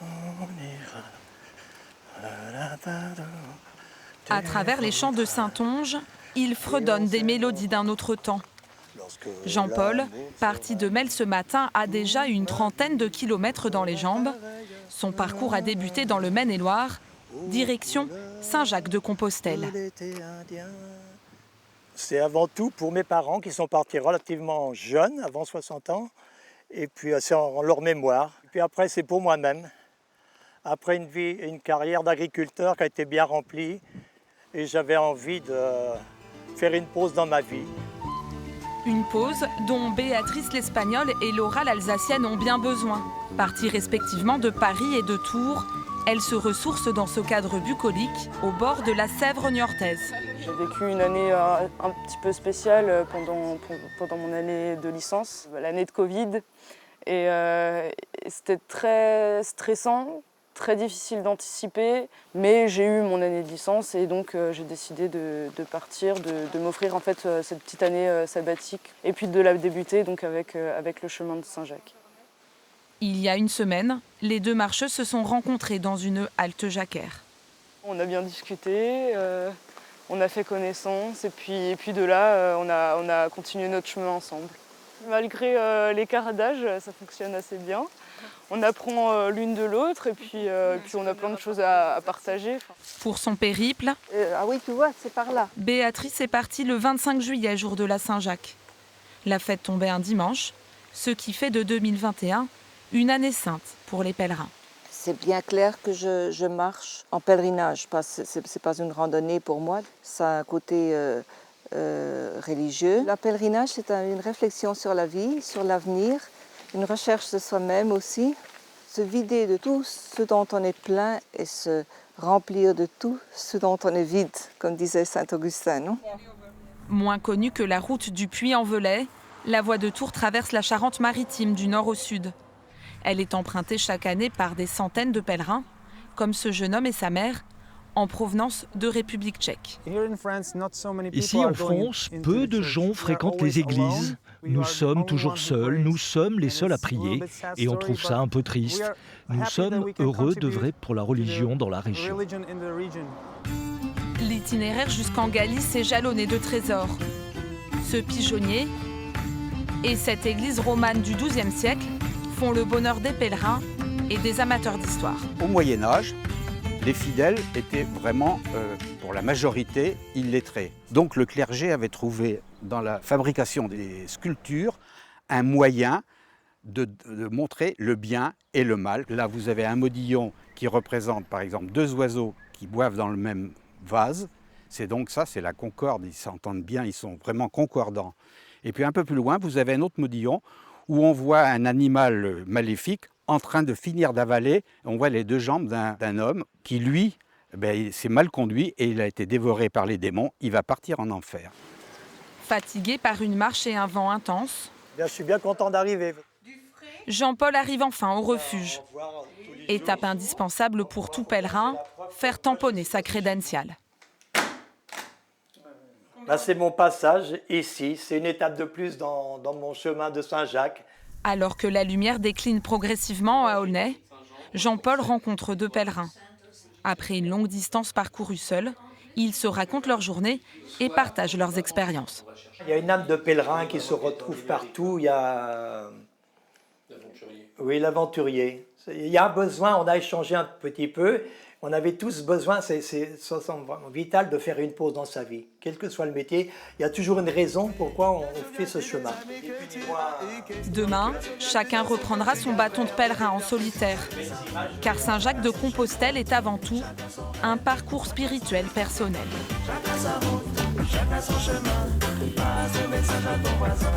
On ira. À travers les chants de Saintonge, il fredonne des mélodies d'un autre temps. Jean-Paul, parti de Mel ce matin, a déjà une trentaine de kilomètres dans les jambes. Son parcours a débuté dans le Maine-et-Loire, direction Saint-Jacques-de-Compostelle. C'est avant tout pour mes parents qui sont partis relativement jeunes, avant 60 ans. Et puis c'est en leur mémoire. Et puis après, c'est pour moi-même. Après une carrière d'agriculteur qui a été bien remplie. Et j'avais envie de faire une pause dans ma vie. Une pause dont Béatrice l'Espagnole et Laura l'Alsacienne ont bien besoin. Parties respectivement de Paris et de Tours, elles se ressourcent dans ce cadre bucolique au bord de la Sèvre niortaise. J'ai vécu une année un petit peu spéciale pendant mon année de licence, l'année de Covid. Et c'était très stressant, très difficile d'anticiper, mais j'ai eu mon année de licence et donc j'ai décidé de partir, de m'offrir en fait cette petite année sabbatique et puis de la débuter donc avec le chemin de Saint-Jacques. Il y a une semaine, les deux marcheuses se sont rencontrées dans une halte jacquaire. On a bien discuté, on a fait connaissance et puis de là on a continué notre chemin ensemble. Malgré l'écart d'âge, ça fonctionne assez bien. On apprend l'une de l'autre et puis on a plein de choses à partager. Pour son périple, ah oui, tu vois, c'est par là. Béatrice est partie le 25 juillet, jour de la Saint-Jacques. La fête tombait un dimanche, ce qui fait de 2021 une année sainte pour les pèlerins. C'est bien clair que je marche en pèlerinage. Ce n'est pas une randonnée pour moi, ça a un côté religieux. Le pèlerinage, c'est une réflexion sur la vie, sur l'avenir, une recherche de soi-même aussi, se vider de tout ce dont on est plein et se remplir de tout ce dont on est vide, comme disait Saint-Augustin, non ? Moins connue que la route du Puy-en-Velay, la voie de Tours traverse la Charente-Maritime du nord au sud. Elle est empruntée chaque année par des centaines de pèlerins, comme ce jeune homme et sa mère, en provenance de République tchèque. Ici en France, peu de gens fréquentent les églises. Nous sommes toujours seuls, nous sommes les seuls à prier et on trouve ça un peu triste. Nous sommes heureux d'œuvrer pour la religion dans la région. L'itinéraire jusqu'en Galice est jalonné de trésors. Ce pigeonnier et cette église romane du XIIe siècle font le bonheur des pèlerins et des amateurs d'histoire. Au Moyen-Âge, les fidèles étaient vraiment, pour la majorité, illettrés. Donc le clergé avait trouvé dans la fabrication des sculptures un moyen de montrer le bien et le mal. Là, vous avez un modillon qui représente, par exemple, deux oiseaux qui boivent dans le même vase. C'est donc ça, c'est la concorde. Ils s'entendent bien, ils sont vraiment concordants. Et puis un peu plus loin, vous avez un autre modillon où on voit un animal maléfique en train de finir d'avaler. On voit les deux jambes d'un homme qui, lui, s'est mal conduit et il a été dévoré par les démons. Il va partir en enfer. Fatigué par une marche et un vent intense, Je suis bien content d'arriver. Jean-Paul arrive enfin au refuge. Étape indispensable pour tout pèlerin, faire tamponner sa crédentiale. Là, c'est mon passage ici. C'est une étape de plus dans mon chemin de Saint-Jacques. Alors que la lumière décline progressivement à Aulnay, Jean-Paul rencontre deux pèlerins. Après une longue distance parcourue seule, ils se racontent leur journée et partagent leurs expériences. Il y a une âme de pèlerin qui se retrouve partout. Il y a oui, l'aventurier. Il y a un besoin, on a échangé un petit peu. On avait tous besoin, c'est vraiment vital de faire une pause dans sa vie. Quel que soit le métier, il y a toujours une raison pourquoi on fait ce chemin. Demain, chacun reprendra son bâton de pèlerin en solitaire. Car Saint-Jacques-de-Compostelle est avant tout un parcours spirituel personnel. Chacun sa route, chacun son chemin. Passe le message à ton voisin.